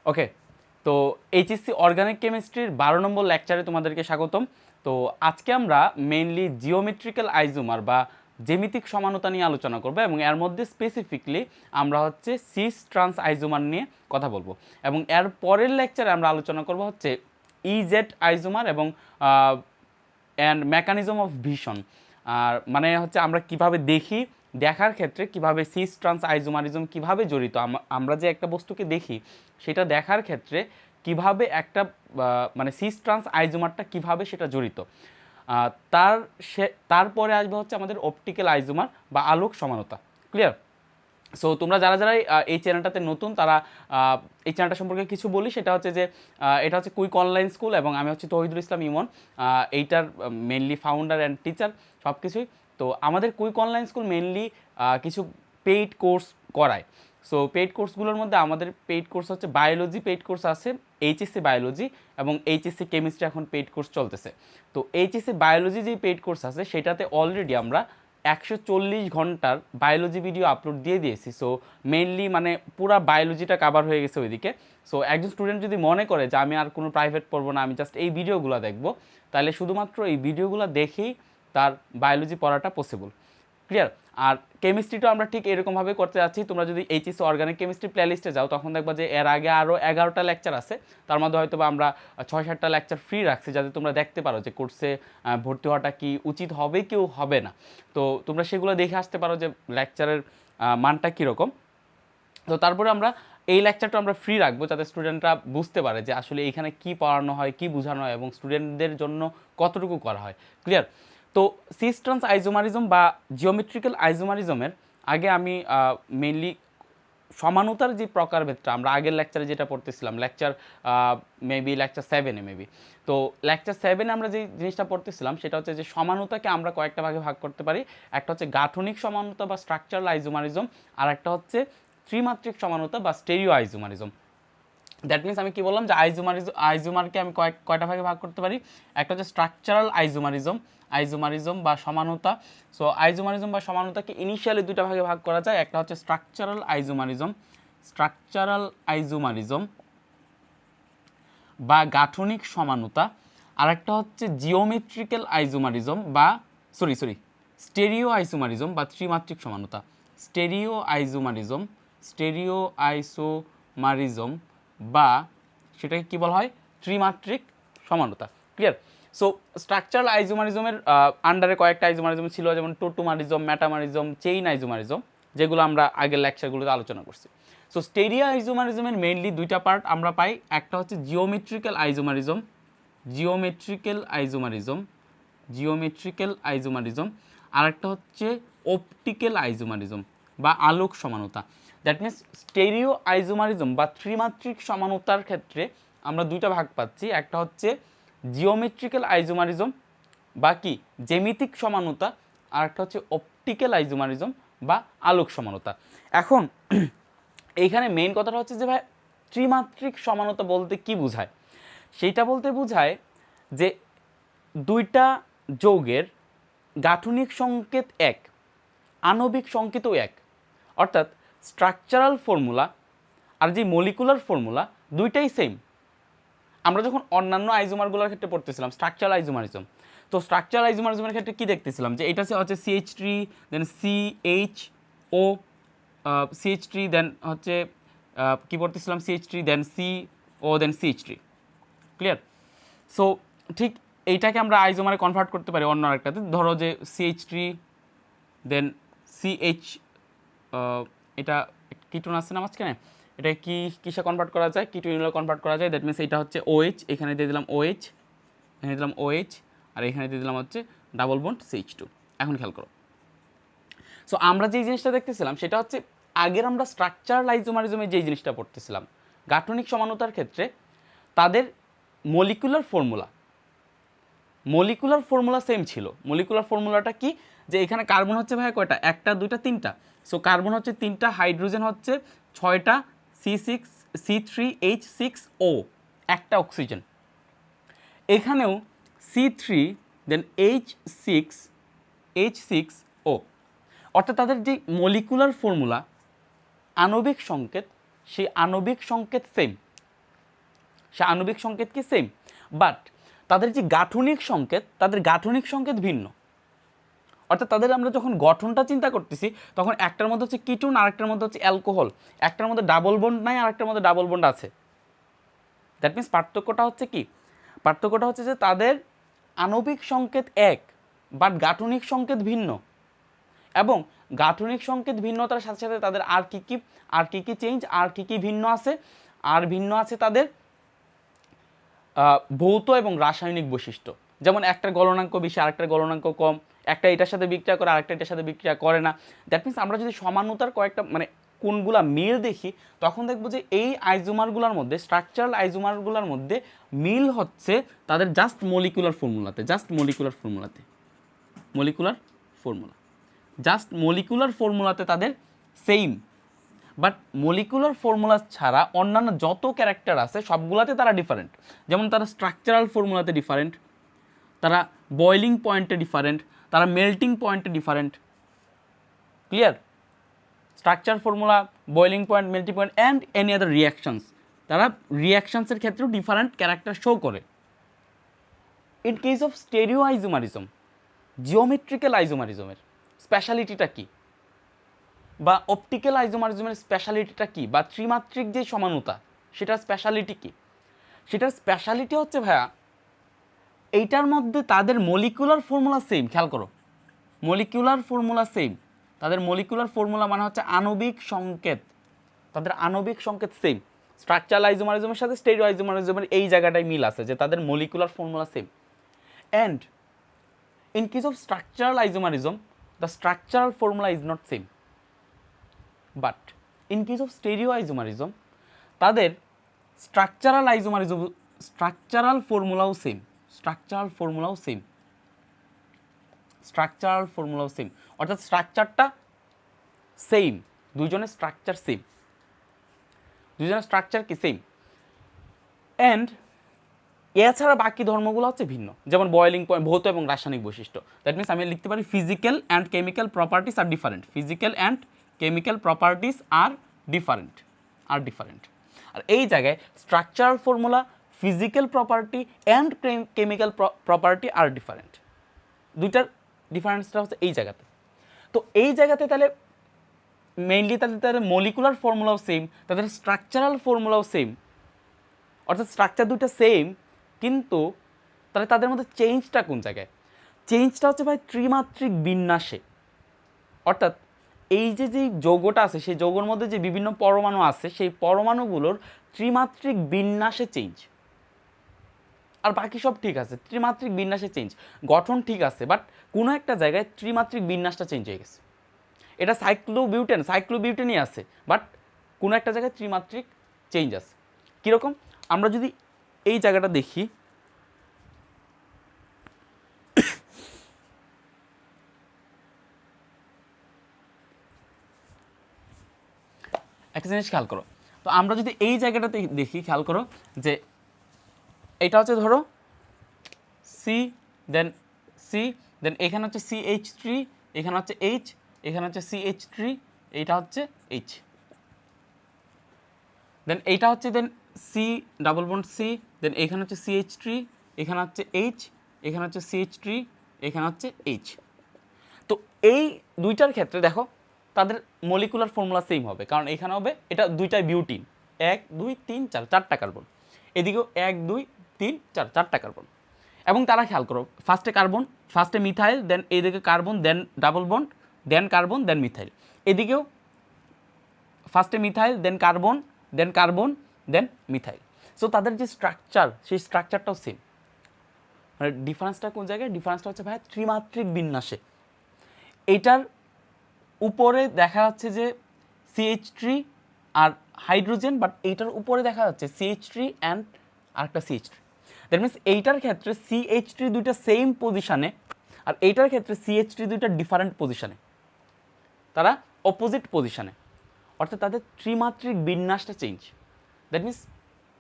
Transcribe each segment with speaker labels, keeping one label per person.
Speaker 1: ওকে, তো HSC organic কেমিস্ট্রির 12 নম্বর লেকচারে তোমাদেরকে স্বাগতম। তো আজকে আমরা মেইনলি জিওমেট্রিক্যাল আইজোমার বা জ্যামিতিক সমানতা নিয়ে আলোচনা করব, এবং এর মধ্যে স্পেসিফিকলি আমরা হচ্ছে সিস ট্রান্স আইজোমার নিয়ে কথা বলবো, এবং এর পরের লেকচারে আমরা আলোচনা করব হচ্ছে ইজেড আইজোমার এবং অ্যান্ড মেকানিজম অফ ভিশন। আর মানে হচ্ছে আমরা কিভাবে দেখি, দেখার ক্ষেত্রে কিভাবে সিস ট্রান্স আইজোমারিজম কিভাবে জড়িত, আমরা যে একটা বস্তুকে দেখি সেটা দেখার ক্ষেত্রে কিভাবে একটা মানে সিস ট্রান্স আইজোমারটা কিভাবে সেটা জড়িত। তার তারপরে আসবে হচ্ছে আমাদের অপটিক্যাল আইজোমার বা আলোক সমানতা। ক্লিয়ার? সো তোমরা যারা যারা এই চ্যানেলটাতে নতুন তারা এই চ্যানেলটা সম্পর্কে কিছু বলি, সেটা হচ্ছে যে এটা হচ্ছে কুইক অনলাইন স্কুল এবং আমি হচ্ছে তৌহিদুল ইসলাম ইমন, এইটার মেনলি ফাউন্ডার অ্যান্ড টিচার সব কিছুই। তো আমাদের কুইক অনলাইন স্কুল মেনলি কিছু পেইড কোর্স করায়। সো পেইড কোর্সগুলোর মধ্যে আমাদের পেইড কোর্স হচ্ছে বায়োলজি পেইড কোর্স আছে, এইচএসসি বায়োলজি এবং এইচএসসি কেমিস্ট্রি এখন পেইড কোর্স চলতেছে। তো এইচএসসি বায়োলজি যে পেইড কোর্স আছে সেটাতে অলরেডি আমরা 140 ঘন্টার বায়োলজি ভিডিও আপলোড দিয়ে দিয়েছি। সো মেইনলি মানে পুরা বায়োলজিটা কাভার হয়ে গেছে ওইদিকে। সো একজন স্টুডেন্ট যদি মনে করে যে আমি আর কোনো প্রাইভেট পড়বো না, আমি জাস্ট এই ভিডিওগুলো দেখবো, তাহলে শুধুমাত্র এই ভিডিওগুলো দেখেই তার বায়োলজি পড়াটা পসিবল। ক্লিয়ার? আর কেমিস্ট্রিটাও আমরা ঠিক এরকমভাবে করতে যাচ্ছি। তোমরা যদি এইচএসসি অর্গানিক কেমিস্ট্রি প্লেলিস্টে যাও তখন দেখবা যে এর আগে আরও 11টা লেকচার আছে, তার মধ্যে হয়তো বা আমরা 6-7টা লেকচার ফ্রি রাখছি যাতে তোমরা দেখতে পারো যে কোর্সে ভর্তি হওয়াটা কি উচিত হবে কেউ হবে না। তো তোমরা সেগুলো দেখে আসতে পারো যে লেকচারের মানটা কীরকম। তো তারপরে আমরা এই লেকচারটা আমরা ফ্রি রাখবো যাতে স্টুডেন্টরা বুঝতে পারে যে আসলে এখানে কি পড়ানো হয়, কি বোঝানো হয় এবং স্টুডেন্টদের জন্য কতটুকু করা হয়। ক্লিয়ার? তো সিস ট্রান্স আইজোমারিজম বা জিওমেট্রিক্যাল আইজোমারিজমের আগে আমি মেইনলি সমানতার যে প্রকারভেদটা আমরা আগের লেকচারে যেটা পড়তেছিলাম, লেকচার মেবি লেকচার 7-এ মেবি। তো লেকচার 7-এ আমরা যে জিনিসটা পড়তেছিলাম সেটা হচ্ছে যে সমানতাকে আমরা কয়েকটা ভাগে ভাগ করতে পারি। একটা হচ্ছে গাঠনিক সমানতা বা স্ট্রাকচারাল আইজোমারিজম, আর একটা হচ্ছে ত্রিমাত্রিক সমানতা বা স্টেরিও আইজোমারিজম। দ্যাট মিনস আমি কি বললাম যে আইজোমারকে আমি কয়টা ভাগে ভাগ করতে পারি। একটা হচ্ছে স্ট্রাকচারাল আইজোমারিজম বা সমানতা। সো আইজোমারিজম বা সমানতাকে ইনিশিয়ালি দুইটা ভাগে ভাগ করা যায়। একটা হচ্ছে স্ট্রাকচারাল আইজোমারিজম বা গাঠনিক সমানতা, আর একটা হচ্ছে জিওমেট্রিক্যাল আইজোমারিজম বা স্টেরিও আইজোমারিজম বা ত্রিমাত্রিক সমানতা। স্টেরিও আইসোমারিজম বা সেটাকে কী বলা হয়, ত্রিমাত্রিক সমানতা। ক্লিয়ার? সো স্ট্রাকচারাল আইজোমারিজমের আন্ডারে কয়েকটা আইজোমারিজম ছিল, যেমন টোটোমারিজম, মেটামারিজম, চেইন আইজোমারিজম, যেগুলো আমরা আগের লেকচারগুলোতে আলোচনা করছি। সো স্টেরিও আইজোমারিজমের মেইনলি দুইটা পার্ট আমরা পাই। একটা হচ্ছে জিওমেট্রিক্যাল আইজোমারিজম, আর একটা হচ্ছে অপটিক্যাল আইজোমারিজম বা আলোক সমানতা। দ্যাট মিনস স্টেরিও আইজোমারিজম বা ত্রিমাত্রিক সমানতার ক্ষেত্রে আমরা দুইটা ভাগ পাচ্ছি। একটা হচ্ছে জিওমেট্রিক্যাল আইজোমারিজম বা কি জ্যামিতিক সমানতা, আর একটা হচ্ছে অপটিক্যাল আইজোমারিজম বা আলোক সমানতা। এখন এইখানে মেইন কথাটা হচ্ছে যে ভাই ত্রিমাত্রিক সমানতা বলতে কি বোঝায়? সেইটা বলতে বোঝায় যে দুইটা যৌগের গাঠনিক সংকেত এক, আণবিক সংকেতও এক। অর্থাৎ স্ট্রাকচারাল ফর্মুলা আর যে মলিকুলার ফর্মুলা দুইটাই সেম। আমরা যখন অন্যান্য আইজোমারগুলোর ক্ষেত্রে পড়তেছিলাম স্ট্রাকচারাল আইজোমারিজম, তো স্ট্রাকচারাল আইজোমারিজমের ক্ষেত্রে কী দেখতেছিলাম যে এটা হচ্ছে CH3 দেন CHO, CH3 দেন হচ্ছে কী পড়তেছিলাম CH3 দেন CO দেন CH3। ক্লিয়ার? সো ঠিক এইটাকে আমরা আইজোমারে কনভার্ট করতে পারি অন্য আরেকটাতে। ধরো যে CH3 দেন CH, এটা কিটোন আছে না মাঝখানে, এটা কি কিসে কনভার্ট করা যায়, কিটোনিলে কনভার্ট করা যায়। দ্যাট মিনস এটা হচ্ছে OH, এখানে দিয়ে দিলাম OH, এখানে দিলাম OH, আর এখানে দিয়ে দিলাম হচ্ছে ডাবল বন্ড CH2। এখন খেয়াল করো, সো আমরা যেই জিনিসটা দেখতেছিলাম সেটা হচ্ছে আগের আমরা স্ট্রাকচারাল আইজোমারিজমে যেই জিনিসটা পড়তেছিলাম গাঠনিক সমানতার ক্ষেত্রে তাদের মলিকুলার ফর্মুলা সেম ছিল। মলিকুলার ফর্মুলাটা কি, যে এখানে কার্বন হচ্ছে ভাই কয়টা, একটা দুইটা তিনটা। সো কার্বন হচ্ছে তিনটা, হাইড্রোজেন হচ্ছে 6টা, C3H6O, একটা অক্সিজেন। এখানেও C3 দেন H6O, অর্থাৎ তাদের যে মলিকুলার ফর্মুলা আণবিক সংকেত, সেই আণবিক সংকেত সেম। সে আণবিক সংকেত কি সেম, বাট তাদের যে গাঠনিক সংকেত, তাদের গাঠনিক সংকেত ভিন্ন। অর্থাৎ তাদের আমরা যখন গঠনটা চিন্তা করতেছি তখন একটার মধ্যে হচ্ছে কিটোন, আরেকটার মধ্যে হচ্ছে অ্যালকোহল, একটার মধ্যে ডাবল বন্ড নাই, আরেকটার মধ্যে ডাবল বন্ড আছে। দ্যাট মিনস পার্থক্যটা হচ্ছে কি, পার্থক্যটা হচ্ছে যে তাদের আণবিক সংকেত এক, বাট গাঠনিক সংকেত ভিন্ন। এবং গাঠনিক সংকেত ভিন্নতার সাথে সাথে তাদের আর কি কি চেঞ্জ, আর কি ভিন্ন আছে, আর ভিন্ন আছে তাদের ভৌত এবং রাসায়নিক বৈশিষ্ট্য। যেমন একটার গলনাঙ্ক বেশি, আরেকটার গলনাঙ্ক কম, একটা এটার সাথে বিক্রিয়া করে, আরেকটা এটার সাথে বিক্রিয়া করে না। দ্যাট মিনস আমরা যদি সমানতার কয়েকটা মানে কোনগুলা মিল দেখি, তখন দেখবো যে এই আইজোমারগুলোর মধ্যে, স্ট্রাকচারাল আইজোমারগুলোর মধ্যে মিল হচ্ছে তাদের জাস্ট মলিকুলার ফর্মুলাতে, জাস্ট মলিকুলার ফর্মুলাতে তাদের সেম। বাট মলিকুলার ফর্মুলা ছাড়া অন্যান্য যত ক্যারেক্টার আছে সবগুলাতে তারা ডিফারেন্ট। যেমন তারা স্ট্রাকচারাল ফর্মুলাতে ডিফারেন্ট, তারা বয়লিং পয়েন্টে ডিফারেন্ট, তারা মেল্টিং পয়েন্টে different. Clear? Structure formula, boiling point, melting point and any other reactions, তারা রিয়াকশনসের ক্ষেত্রেও ডিফারেন্ট ক্যারেক্টার শো করে। In case of stereo isomerism, geometrical আইজোমারিজমের স্পেশালিটিটা কী, বা অপটিক্যাল আইজোমারিজমের স্পেশালিটিটা কী, বা ত্রিমাত্রিক যে সমানতা সেটার স্পেশালিটি কী? সেটার স্পেশালিটি হচ্ছে ভাইয়া এইটার মধ্যে তাদের মলিকুলার ফর্মুলা সেম। খেয়াল করো, মলিকুলার ফর্মুলা সেম। তাদের মলিকুলার ফর্মুলা মানে হচ্ছে আণবিক সংকেত, তাদের আণবিক সংকেত সেম। স্ট্রাকচারাল আইজোমারিজমের সাথে স্টেরিও আইজোমারিজমের এই জায়গাটায় মিল আছে যে তাদের molecular formula same. And in case of structural isomerism, the structural formula is not same. But in case of stereo isomerism, তাদের স্ট্রাকচারাল ফর্মুলাও সেম, অর্থাৎ স্ট্রাকচারটা সেম, দুইজনের স্ট্রাকচার সেম, দুইজনের স্ট্রাকচার কি সেম। অ্যান্ড এছাড়া বাকি ধর্মগুলো হচ্ছে ভিন্ন, যেমন বয়লিং পয়েন্ট, ভৌত এবং রাসায়নিক বৈশিষ্ট্য। দ্যাট মিনস আমি লিখতে পারি ফিজিক্যাল অ্যান্ড কেমিক্যাল প্রপার্টিস আর ডিফারেন্ট, আর এই জায়গায় structural formula, physical property and chemical property আর ডিফারেন্ট। দুইটার ডিফারেন্সটা হচ্ছে এই জায়গাতে। তো এই জায়গাতে তাহলে মেইনলি তাদের মলিকুলার ফর্মুলাও সেম, তাদের স্ট্রাকচারাল ফর্মুলাও সেম, অর্থাৎ স্ট্রাকচার দুইটা সেম, কিন্তু তাহলে তাদের মধ্যে চেঞ্জটা কোন জায়গায়? চেঞ্জটা হচ্ছে ভাই ত্রিমাত্রিক বিন্যাসে। অর্থাৎ এই যে যৌগটা আছে সেই যৌগের মধ্যে যে বিভিন্ন পরমাণু আছে সেই পরমাণুগুলোর ত্রিমাত্রিক বিন্যাসে চেঞ্জ। আর বাকি সব ঠিক আছে, ত্রিমাত্রিক বিন্যাসে চেঞ্জ, গঠন ঠিক আছে, বাট কোনো একটা জায়গায় ত্রিমাত্রিক বিন্যাসটা চেঞ্জ হয়ে গেছে। এটা সাইক্লোবিউটেনই আছে, বাট কোনো একটা জায়গায় ত্রিমাত্রিক চেঞ্জ আছে। কীরকম? আমরা যদি এই জায়গাটা দেখি, একটা জিনিস খেয়াল করো। তো আমরা যদি এই জায়গাটাতে দেখি, খেয়াল করো যে এটা হচ্ছে ধরো সি, দেন এখানে হচ্ছে CH3, এখানে হচ্ছে H, এখানে হচ্ছে CH3, এইটা হচ্ছে H, দেন এইটা হচ্ছে দেন সি ডাবল বন্ড সি, দেন এখানে হচ্ছে CH3, এখানে হচ্ছে H, এখানে হচ্ছে CH3, এখানে হচ্ছে H। তো এই দুইটার ক্ষেত্রে দেখো তাদের মলিকুলার ফর্মুলা সেম হবে, কারণ এখানে হবে এটা দুইটাই বিউটিন, 1 2 3 4, 4টা কার্বন, এদিকেও 1 2 3 4, 4টা কার্বন। এবং তারা খেয়াল করো, ফার্স্টে মিথাইল, দেন এইদিকে কার্বন, দেন ডাবল বন্ড, দেন কার্বন, দেন মিথাইল, এদিকেও ফার্স্টে মিথাইল, দেন কার্বন, দেন মিথাইল। সো তাদের যে স্ট্রাকচার সেই স্ট্রাকচারটাও সেম। মানে ডিফারেন্সটা কোন জায়গায়? ডিফারেন্সটা হচ্ছে ভাই ত্রিমাত্রিক বিন্যাসে। এইটার উপরে দেখা যাচ্ছে যে CH3 আর হাইড্রোজেন, বাট এইটার উপরে দেখা যাচ্ছে CH3 অ্যান্ড আরেকটা CH3। দ্যাট মিনস এইটার ক্ষেত্রে CH3 দুইটা সেম পজিশানে, আর এইটার ক্ষেত্রে CH3 দুইটা ডিফারেন্ট পজিশানে, তারা অপোজিট পজিশানে, অর্থাৎ তাদের ত্রিমাত্রিক বিন্যাসটা চেঞ্জ। দ্যাট মিনস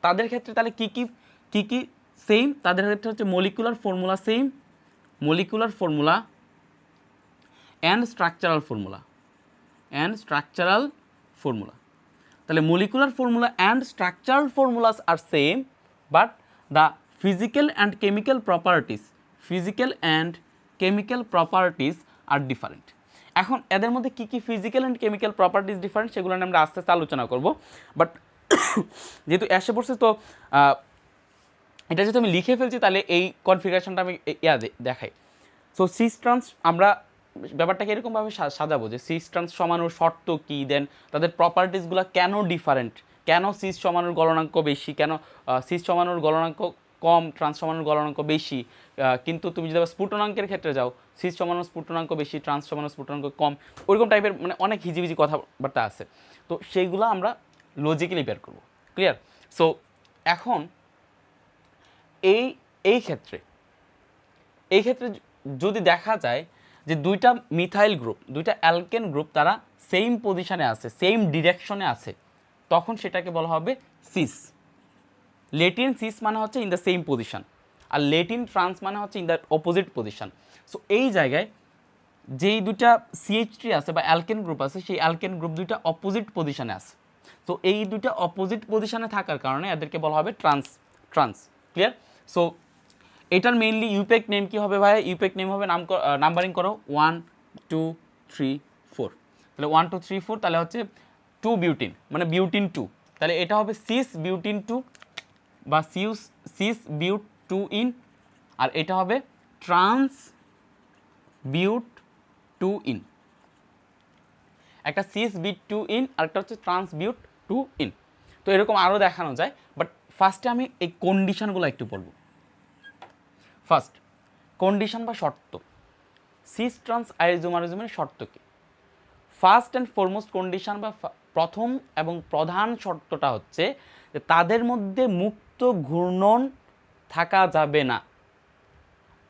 Speaker 1: তাদের ক্ষেত্রে তাহলে কী কী সেম? তাদের ক্ষেত্রে হচ্ছে molecular formula same, molecular formula and structural formula, তাহলে molecular formula and structural formulas আর same, but the physical and chemical properties আর ডিফারেন্ট। এখন এদের মধ্যে কি কি physical and chemical properties different সেগুলো নিয়ে আমরা আস্তে আস্তে আলোচনা করব। বাট যেহেতু এসে পড়ছে তো এটা যেহেতু আমি লিখে ফেলছি তাহলে এই কনফিগারেশনটা আমি দেখাই। সো সিস ট্রান্স আমরা ব্যাপারটাকে এরকমভাবে সাজাবো যে সিস ট্রান্স সমানুর শর্ত কী, দেন তাদের প্রপার্টিসগুলো কেন ডিফারেন্ট, কেন সিস সমানুর গলনাঙ্ক বেশি, কেন সিস সমানুর গলনাঙ্ক কম, ট্রান্স সমানুর গলনাঙ্ক বেশি। কিন্তু তুমি যদি স্ফুটনাঙ্কের ক্ষেত্রে যাও, সিস সমানুর স্ফুটনাঙ্ক বেশি, ট্রান্স সমানুর স্ফুটনাঙ্ক কম, ওইরকম টাইপের মানে অনেক হিজিবিজি কথাবার্তা আছে। তো সেইগুলো আমরা লজিক্যালি বের করবো। ক্লিয়ার? সো এখন এই ক্ষেত্রে যদি দেখা যায় যে দুইটা মিথাইল গ্রুপ, দুইটা অ্যালকেন গ্রুপ তারা সেম পজিশনে আছে, সেম ডিরেকশনে আছে, তখন সেটাকে বলা হবে সিস। লেটিন সিস মানে হচ্ছে ইন দ্য সেম পজিশন, আর লেটিন ট্রান্স মানে হচ্ছে in the opposite position. So এই জায়গায় যেই দুইটা CH3 আছে বা অ্যালকেন গ্রুপ আছে, সেই অ্যালকেন গ্রুপ দুইটা অপোজিট পজিশনে আছে। সো এই দুইটা অপোজিট পজিশনে থাকার কারণে এদেরকে বলা হবে ট্রান্স। ক্লিয়ার? সো এটার মেইনলি ইউপেক নেম কি হবে ভাই? ইউপেক নেম হবে নাম্বারিং করো 1 2 3 4। তাহলে 1 2 3 4 তাহলে হচ্ছে 2 বিউটিন, মানে বিউটিন 2। তাহলে এটা হবে সিস বিউটিন 2 বা সিস বিউট 2 ইন, আর এটা হবে ট্রান্স বিউট 2 ইন। একটা সিস বিউট 2 ইন আর একটা হচ্ছে ট্রান্স বিউট 2 ইন। তো এরকম আরও দেখানো যায়, বাট ফার্স্টে আমি এই কন্ডিশনগুলো একটু বলবো। ফার্স্ট কন্ডিশন বা শর্ত, সিস ট্রান্স আইসোমারিজমের শর্ত কি? ফার্স্ট অ্যান্ড ফরমোস্ট কন্ডিশন বা প্রথম এবং প্রধান শর্তটা হচ্ছে যে তাদের মধ্যে মুক্ত ঘূর্ণন থাকা যাবে না।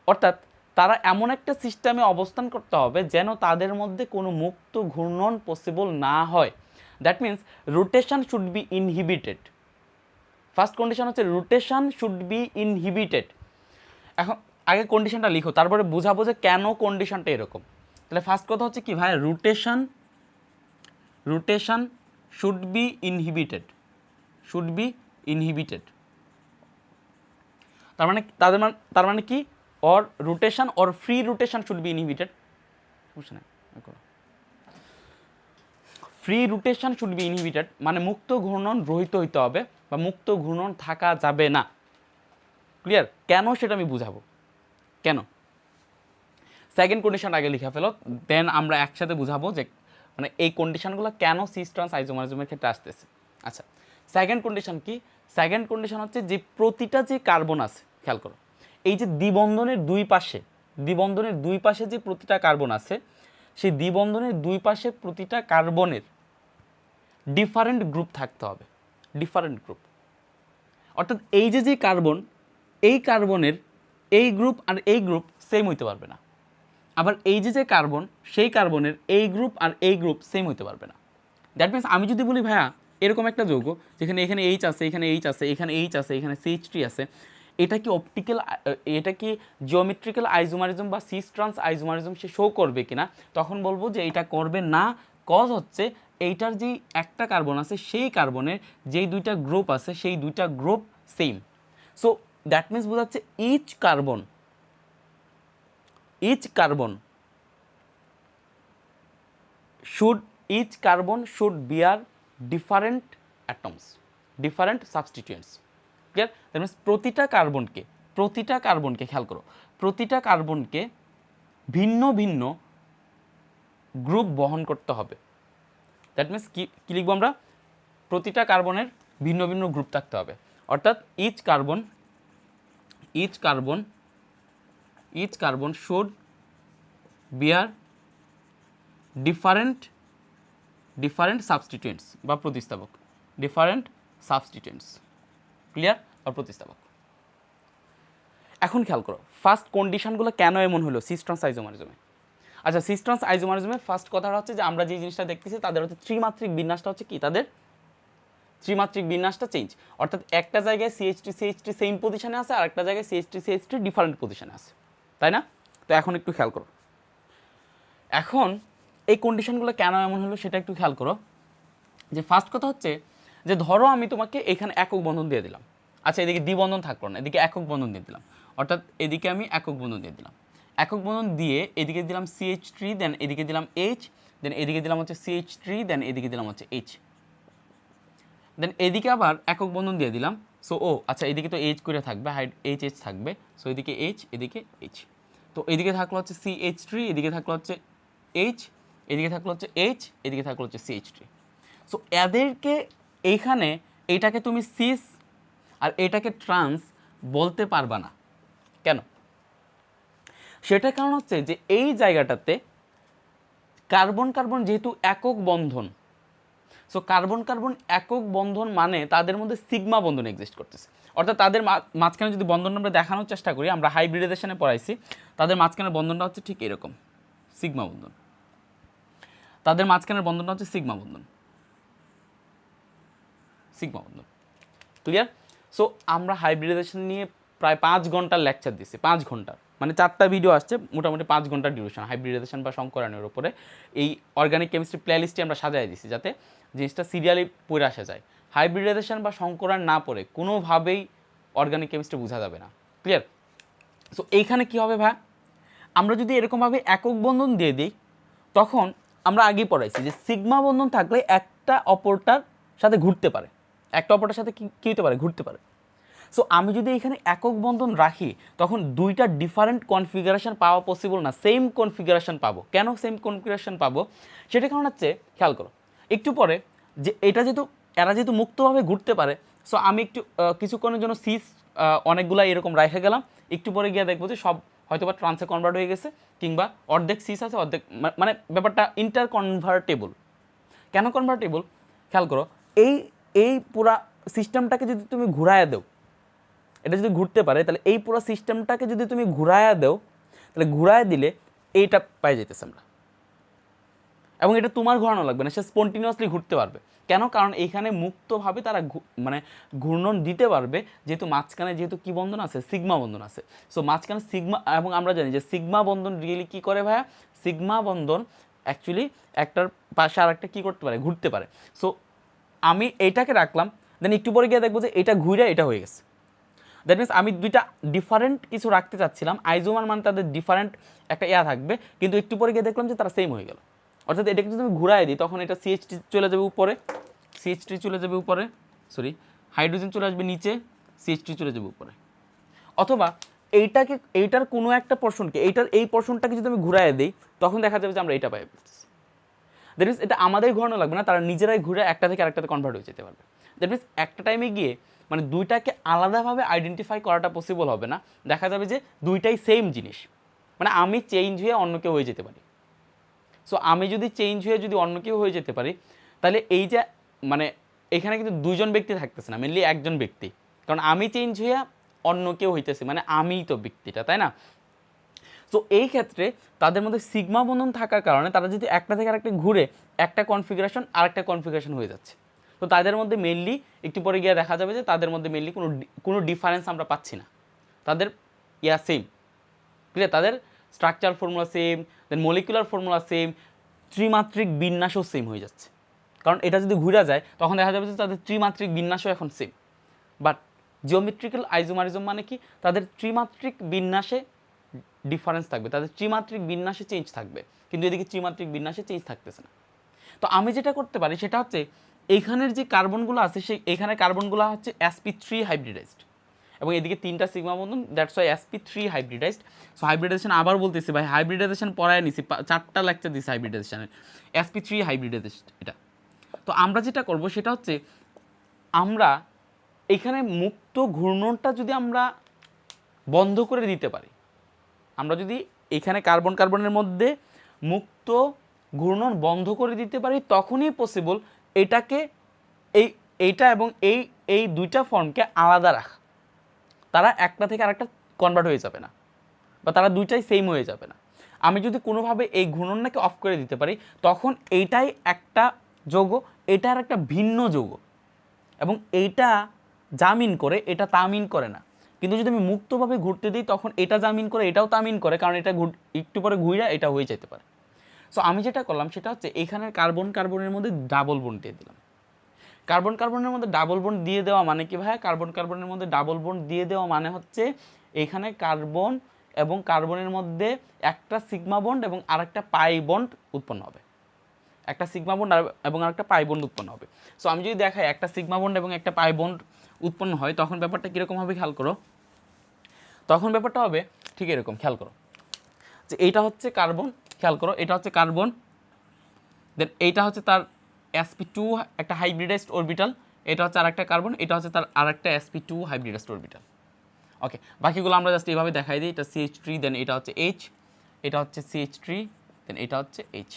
Speaker 1: অর্থাৎ তারা এমন একটা সিস্টেমে অবস্থান করতে হবে যেন তাদের মধ্যে কোনো মুক্ত ঘূর্ণন পসিবল না হয়। That means rotation should be inhibited. First condition হচ্ছে রোটেশন শুড বি ইনহিবিটেড। এখন আগে কন্ডিশনটা লিখো, তারপরে বোঝাবো যে কেন কন্ডিশনটা এরকম। তাহলে ফার্স্ট কথা হচ্ছে কি ভাই? Rotation should be inhibited. তার মানে কি? Or rotation or free rotation should be inhibited. Free rotation should be inhibited মানে মুক্ত ঘূর্ণন রহিত হইতে হবে বা মুক্ত ঘূর্ণন থাকা যাবে না। ক্লিয়ার? কেন সেটা আমি বুঝাবো কেন। সেকেন্ড কন্ডিশন আগে লিখে ফেলো, দেন আমরা একসাথে বুঝাবো যে মানে এই কন্ডিশনগুলো কেন সিস ট্রান্স আইসোমারিজমের ক্ষেত্রে আসতেছে। আচ্ছা, সেকেন্ড কন্ডিশন কি? সেকেন্ড কন্ডিশন হচ্ছে যে প্রতিটা যে কার্বন আছে, খেয়াল করো, এই যে দ্বিবন্ধনের দুই পাশে যে প্রতিটা কার্বন আছে, সেই দ্বিবন্ধনের দুই পাশে প্রতিটা কার্বনের ডিফারেন্ট গ্রুপ থাকতে হবে। ডিফারেন্ট গ্রুপ অর্থাৎ এই যে কার্বন, এই কার্বনের এই গ্রুপ আর এই গ্রুপ সেম হইতে পারবে না। আবার এই যে কার্বন, সেই কার্বনের এই গ্রুপ আর এই গ্রুপ সেম হইতে পারবে না। দ্যাট মিনস আমি যদি বলি ভাইয়া এরকম একটা যৌগ যেখানে এখানে এইচ আছে, এখানে এইচ আছে, এখানে এইচ আছে, এখানে CH3 আছে, এটা কি এটা কি জিওমেট্রিক্যাল আইসোমারিজম বা সিস ট্রান্স আইসোমারিজম সে শো করবে কিনা? তখন বলবো যে এটা করবে না। কজ হচ্ছে এইটার যেই একটা কার্বন আছে, সেই কার্বনের যেই দুইটা গ্রুপ আছে, সেই দুইটা group same. So that means বোঝাচ্ছে each carbon should bear different atoms, different substituents. Clear? That means প্রতিটা কার্বনকে খেয়াল করো, প্রতিটা কার্বনকে ভিন্ন ভিন্ন গ্রুপ বহন করতে হবে। দ্যাট মিনস কি লিখবো আমরা? প্রতিটা কার্বনের ভিন্ন ভিন্ন গ্রুপ থাকতে হবে। অর্থাৎ each carbon should bear different substituents বা প্রতিস্থাপক, different substituents। ক্লিয়ার? বা প্রতিস্থাপক। এখন খেয়াল করো ফার্স্ট কন্ডিশনগুলো কেন এমন হলো সিস ট্রান্স আইসোমারিজমে। আচ্ছা, সিস ট্রান্স আইসোমারিজমের ফার্স্ট কথাটা হচ্ছে যে আমরা যে জিনিসটা দেখতেছি তাদের হচ্ছে ত্রিমাত্রিক বিন্যাসটা হচ্ছে কি, তাদের ত্রিমাত্রিক বিন্যাসটা চেঞ্জ। অর্থাৎ একটা জায়গায় CH3 সেম পজিশনে আছে, আর একটা জায়গায় CH3 ডিফারেন্ট পজিশনে আছে, তাই না? তো এখন একটু খেয়াল করো, এখন এই কন্ডিশনগুলো কেন এমন হলো সেটা একটু খেয়াল করো। যে ফার্স্ট কথা হচ্ছে যে ধরো আমি তোমাকে এখানে একক বন্ধন দিয়ে দিলাম, আচ্ছা এদিকে দ্বিবন্ধন থাকলো না, এদিকে একক বন্ধন দিয়ে দিলাম, অর্থাৎ এদিকে আমি একক বন্ধন দিয়ে দিলাম। একক বন্ধন দিয়ে এদিকে দিলাম CH3, দেন এদিকে দিলাম H, দেন এদিকে দিলাম হচ্ছে CH3, দেন এদিকে দিলাম হচ্ছে H, দেন এদিকে আবার একক বন্ধন দিয়ে দিলাম। সো ও আচ্ছা এদিকে তো H করে থাকবে, হাইড H থাকবে, সো এদিকে H, এদিকে H। তো এদিকে থাকলো হচ্ছে CH3, এদিকে থাকলো হচ্ছে H, এদিকে থাকলো হচ্ছে H, এদিকে থাকলো হচ্ছে CH3। সো এদেরকে এইখানে এইটাকে তুমি সিস আর এটাকে ট্রান্স বলতে পারবা না। কেন? সেটার কারণ হচ্ছে যে এই জায়গাটাতে কার্বন কার্বন যেহেতু একক বন্ধন, সো কার্বন কার্বন একক বন্ধন মানে তাদের মধ্যে সিগমা বন্ধন এক্সিস্ট করতেছে। অর্থাৎ তাদের মাঝখানে যদি বন্ধনটা আমরা দেখানোর চেষ্টা করি, আমরা হাইব্রিডাইজেশনে পড়াইছি, তাদের মাঝখানের বন্ধনটা হচ্ছে ঠিক এরকম সিগমা বন্ধন। তাদের মাঝখানের বন্ধনটা হচ্ছে সিগমা বন্ধন, সিগমা বন্ধন। ক্লিয়ার? সো আমরা হাইব্রিডাইজেশন নিয়ে প্রায় 5 ঘন্টার লেকচার দিচ্ছি, 5 ঘন্টার, মানে 4টা ভিডিও আসছে, মোটামুটি 5 ঘন্টার ডিউরেশন হাইব্রিডাইজেশন বা সংকরণের উপরে। এই অর্গানিক কেমিস্ট্রি প্লেলিস্টে আমরা সাজাই দিচ্ছি যাতে জিনিসটা সিরিয়ালি পড়ে আসা যায়। হাইব্রিডাইজেশন বা সংকরণ না পড়ে কোনোভাবেই অর্গানিক কেমিস্ট্রি বোঝা যাবে না। ক্লিয়ার? সো এইখানে কী হবে ভাই, আমরা যদি এরকমভাবে একক বন্ধন দিয়ে দিই, তখন আমরা আগেই পড়াইছি যে সিগমা বন্ধন থাকলে একটা অপরটার সাথে ঘুরতে পারে, একটা অপরটার সাথে কী হতে পারে, ঘুরতে পারে। সো আমি যদি এখানে একক বন্ধন রাখি, তখন দুইটা ডিফারেন্ট কনফিগারেশন পাওয়া পসিবল না, সেম কনফিগারেশন পাবো। কেন সেম কনফিগারেশন পাবো? সেটা কারণ হচ্ছে, খেয়াল করো একটু পরে, যে এটা যেহেতু এরা যেহেতু মুক্তভাবে ঘুরতে পারে, সো আমি একটু কিছুক্ষণের জন্য সিস অনেকগুলা এরকম রেখে গেলাম, একটু পরে গিয়ে দেখবো যে সব হয়তো বা ট্রান্সে কনভার্ট হয়ে গেছে, কিংবা অর্ধেক সিস আছে অর্ধেক, মানে ব্যাপারটা ইন্টার কনভার্টেবল। কেন কনভার্টেবল? খেয়াল করো, এই এই পুরা সিস্টেমটাকে যদি তুমি ঘুরাইয়া দাও, এটা যদি ঘুরতে পারে, তাহলে এই পুরো সিস্টেমটাকে যদি তুমি ঘুরাইয়া দাও, তাহলে ঘুরাইয়া দিলে এইটা পাই যেতেছে আমরা, এবং এটা তোমার ঘোরানো লাগবে না, সে স্পন্টিনিয়াসলি ঘুরতে পারবে। কেন? কারণ এইখানে মুক্তভাবে তারা মানে ঘূর্ণন দিতে পারবে, যেহেতু মাঝখানে যেহেতু কি বন্ধন আছে, সিগমা বন্ধন আছে। সো মাঝখানে সিগমা, এবং আমরা জানি যে সিগমা বন্ধন রিয়েলি কী করে ভাইয়া, সিগমা বন্ধন অ্যাকচুয়ালি একটার পাশে আর একটা কী করতে পারে, ঘুরতে পারে। সো আমি এইটাকে রাখলাম, দেন একটু পরে গিয়ে দেখবো যে এটা ঘুরে এটা হয়ে গেছে। দ্যাট মিনস আমি দুইটা ডিফারেন্ট কিছু রাখতে চাচ্ছিলাম, আইজোমার মানে তাদের ডিফারেন্ট একটা থাকবে, কিন্তু একটু পরে গিয়ে দেখলাম যে তারা সেম হয়ে গেল। অর্থাৎ এটাকে যদি আমি ঘুরাই দিই, তখন এটা CH3 চলে যাবে উপরে, CH3 চলে যাবে উপরে, সরি হাইড্রোজেন চলে আসবে নিচে, CH3 চলে যাবে উপরে। অথবা এইটার কোনো একটা পোর্শনকে, এই পোর্শনটাকে যদি আমি ঘুরাই দিই, তখন দেখা যাবে যে আমরা এটা পাই ফেলতেছি। দ্যাট মিনস এটা আমাদের ঘোরানো লাগবে না, তারা নিজেরাই ঘুরে একটা থেকে আরেকটাতে কনভার্ট হয়ে যেতে পারবে। দ্যাট মিনস একটা টাইমে গিয়ে মানে দুইটাকে আলাদাভাবে আইডেন্টিফাই করাটা পসিবল হবে না, দেখা যাবে যে দুইটাই সেম জিনিস। মানে আমি চেঞ্জ হয়ে অন্য কেউ হয়ে যেতে পারি। সো আমি যদি চেঞ্জ হয়ে যদি অন্য কেউ হয়ে যেতে পারি, তাহলে এই যে মানে এখানে কিন্তু দুজন ব্যক্তি থাকতেছে না, মেনলি একজন ব্যক্তি, কারণ আমি চেঞ্জ হয়ে অন্য কেউ হইতেছে, মানে আমিই তো ব্যক্তিটা, তাই না? সো এই ক্ষেত্রে তাদের মধ্যে সিগমা বন্ধন থাকার কারণে তারা যদি একটা থেকে আরেকটা ঘুরে, একটা কনফিগারেশন আরেকটা কনফিগারেশন হয়ে যাচ্ছে। তো তাদের মধ্যে মেনলি একটু পরে গিয়ে দেখা যাবে যে তাদের মধ্যে মেনলি কোনো ডিফারেন্স আমরা পাচ্ছি না, তাদের সেম। ক্লিয়ার? তাদের স্ট্রাকচার ফর্মুলা সেম, দেন মলিকুলার ফর্মুলা সেম, ত্রিমাত্রিক বিন্যাসও সেম হয়ে যাচ্ছে। কারণ এটা যদি ঘুরে যায়, তখন দেখা যাবে যে তাদের ত্রিমাত্রিক বিন্যাসও এখন সেম। বাট জিওমেট্রিক্যাল আইজোমারিজম মানে কি, তাদের ত্রিমাত্রিক বিন্যাসে ডিফারেন্স থাকবে, তাদের ত্রিমাত্রিক বিন্যাসে চেঞ্জ থাকবে, কিন্তু এদিকে ত্রিমাত্রিক বিন্যাসে চেঞ্জ থাকতেছে না। তো আমি যেটা করতে পারি সেটা হচ্ছে, এইখানের যে কার্বনগুলো আছে, সেই এখানে কার্বনগুলো হচ্ছে sp3 হাইব্রিডাইজড, এবং এদিকে 3টা sigma Bandhan, that's why sp3 hybridised. So hybridization আবার বলতেছি ভাই, হাইব্রিডাইজেশন পড়ায় নিছি, 4টা লেকচার দিছি হাইব্রিডাইজেশনের, sp3 হাইব্রিডাইজড এটা। তো আমরা যেটা করব সেটা হচ্ছে, আমরা এখানে মুক্ত ঘূর্ণনটা যদি আমরা বন্ধ করে দিতে পারি, আমরা যদি এখানে কার্বন কার্বনের মধ্যে মুক্ত ঘূর্ণন বন্ধ করে দিতে পারি, তখনই পসিবল এটাকে এইটা এবং এই দুইটা ফর্মকে আলাদা রাখা। তারা একটা থেকে আরেকটা কনভার্ট হয়ে যাবে না, বা তারা দুইটাই সেম হয়ে যাবে না। আমি যদি কোনোভাবে এই ঘূর্ণনটাকে অফ করে দিতে পারি, তখন এইটাই একটা যৌগ, এটার একটা ভিন্ন যৌগ, এবং এইটা জামিন করে, এটা তামিন করে না। কিন্তু যদি আমি মুক্তভাবে ঘুরতে দিই, তখন এটা জামিন করে, এটাও তামিন করে, কারণ এটা একটু পরে ঘুরে এটা হয়ে যেতে পারে। সো আমি যেটা করলাম সেটা হচ্ছে, এখানের কার্বন কার্বনের মধ্যে ডাবল বন্ড দিয়ে দিলাম। কার্বন কার্বনের মধ্যে ডাবল বন্ড দিয়ে দেওয়া মানে কি ভাই? কার্বন কার্বনের মধ্যে ডাবল বন্ড দিয়ে দেওয়া মানে হচ্ছে এখানে কার্বন এবং কার্বনের মধ্যে একটা সিগমা বন্ড এবং আরেকটা পাই বন্ড উৎপন্ন হবে, একটা সিগমা বন্ড এবং আরেকটা পাই বন্ড উৎপন্ন হবে। সো আমি যদি দেখাই একটা সিগমা বন্ড এবং একটা পাই বন্ড উৎপন্ন হয়, তখন ব্যাপারটা কীরকম হবে খেয়াল করো। তখন ব্যাপারটা হবে ঠিক এরকম, খেয়াল করো যে এইটা হচ্ছে কার্বন, খেয়াল করো এটা হচ্ছে কার্বন, দেন এইটা হচ্ছে তার sp2 একটা হাইব্রিডাইজড অরবিটাল, এটা হচ্ছে আরেকটা কার্বন, এটা হচ্ছে তার আরেকটা sp2 হাইব্রিডাইজড অরবিটাল। ওকে, বাকিগুলো আমরা জাস্ট এইভাবে দেখাই দিই, এটা CH3, দেন এটা হচ্ছে H, এটা হচ্ছে CH3, দেন এটা হচ্ছে H।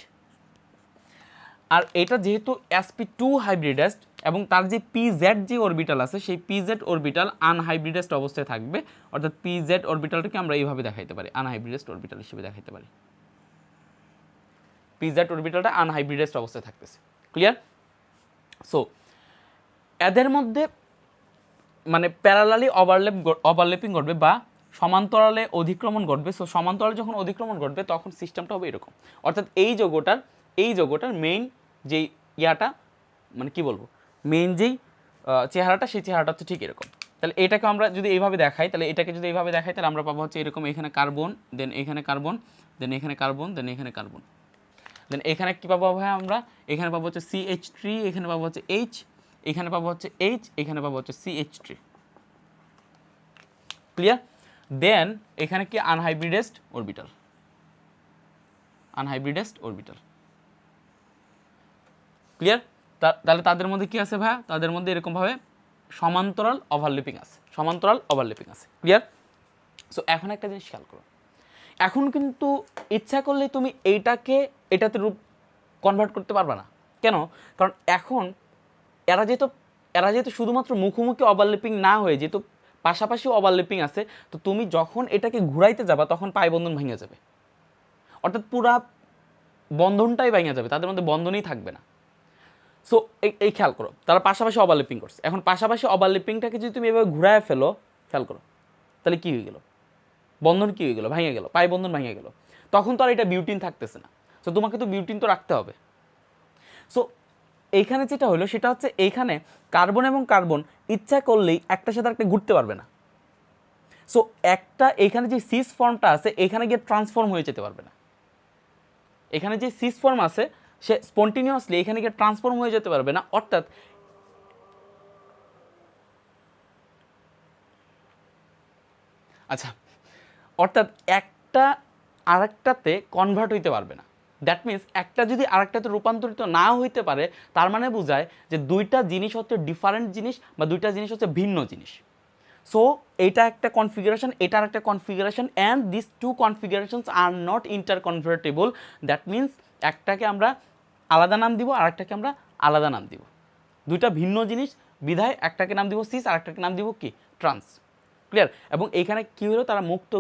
Speaker 1: আর এটা যেহেতু sp2 হাইব্রিডাইজড এবং তার যে pz যে অরবিটাল আছে, সেই pz অরবিটাল আনহাইব্রিডাইজড অবস্থায় থাকবে, অর্থাৎ pz অরবিটালটাকে আমরা এইভাবে দেখাইতে পারি, আনহাইব্রিডাইজড অরবিটাল হিসেবে দেখাইতে পারি। pz অরবিটালটা আনহাইব্রিডাইজড অবস্থায় থাকতেছে। ক্লিয়ার? সো এদের মধ্যে মানে প্যারালালি ওভারল্যাপিং ঘটবে বা সমান্তরালে অধিক্রমণ ঘটবে। সো সমান্তরালে যখন অধিক্রমণ ঘটবে তখন সিস্টেমটা হবে এরকম, অর্থাৎ এই যৌগটার মেইন যেই ইয়াটা মানে কি বলবো, মেইন যেই চেহারাটা, সেই চেহারাটা হচ্ছে ঠিক এরকম। তাহলে এটাকে আমরা যদি এইভাবে দেখাই, তাহলে আমরা পাবো হচ্ছে এরকম, এখানে কার্বন, দেন এখানে কার্বন, দেন এখানে কার্বন, দেন এখানে কার্বন, দেন এখানে কী পাবো ভাই আমরা? এখানে পাবো হচ্ছে CH3, এখানে পাবো হচ্ছে H, এখানে পাবো হচ্ছে H, এখানে পাবো হচ্ছে CH3। ক্লিয়ার? দেন এখানে কি আনহাইব্রিডাইজড অরবিটাল, ক্লিয়ার? তাহলে তাদের মধ্যে কি আছে ভাই? তাদের মধ্যে এরকমভাবে সমান্তরাল ওভারল্যাপিং আছে, ক্লিয়ার? সো এখন একটা জিনিস খেয়াল করো, এখন কিন্তু ইচ্ছা করলে তুমি এটাতে রূপ কনভার্ট করতে পারবে না। কেন? কারণ এখন এরা যেহেতু শুধুমাত্র মুখোমুখি ওভারল্যাপিং না হয়ে যেহেতু পাশাপাশি ওভারল্যাপিং আছে, তো তুমি যখন এটাকে ঘুরাইতে যাবা তখন পাই বন্ধন ভেঙে যাবে, অর্থাৎ পুরা বন্ধনটাই ভেঙে যাবে, তাদের মধ্যে বন্ধনই থাকবে না। সো এই খেয়াল করো, তারা পাশাপাশি ওভারল্যাপিং করছে। এখন পাশাপাশি ওভারল্যাপিংটাকে যদি তুমি এভাবে ঘুরায় ফেলো, খেয়াল করো, তাহলে কী হয়ে গেল? বন্ধন কী হয়ে গেল? ভেঙে গেল, পাই বন্ধন ভেঙে গেল। তখন তো আর এটা বিউটিন থাকতেছে না। সো তোমাকে তো বিউটিন তো রাখতে হবে। সো এইখানে যেটা হলো সেটা হচ্ছে এইখানে কার্বন এবং কার্বন ইচ্ছা করলেই একটার সাথে একটা ঘুরতে পারবে না। সো এইখানে যে সিস ফর্মটা আছে এখানে গিয়ে ট্রান্সফর্ম হয়ে যেতে পারবে না। এখানে যে সিস ফর্ম আছে সে স্পন্টিনিয়াসলি এখানে গিয়ে ট্রান্সফর্ম হয়ে যেতে পারবে না, অর্থাৎ একটা আরেকটাতে কনভার্ট হইতে পারবে না। দ্যাট মিনস একটা যদি আরেকটাতে রূপান্তরিত না হইতে পারে, তার মানে বোঝায় যে দুইটা জিনিস হচ্ছে ডিফারেন্ট জিনিস বা দুইটা জিনিস হচ্ছে ভিন্ন জিনিস। সো এটা একটা কনফিগারেশন, এটার একটা configuration, and this two configurations are not interconvertible. That means একটাকে আমরা আলাদা নাম দিব, আরেকটাকে আমরা আলাদা নাম দিব। দুইটা ভিন্ন জিনিস বিধায় একটাকে নাম দিব সিস, আরেকটাকে নাম দিব কি? ট্রান্স। ক্লিয়ার? এবং এইখানে কী হলো, তারা মুক্ত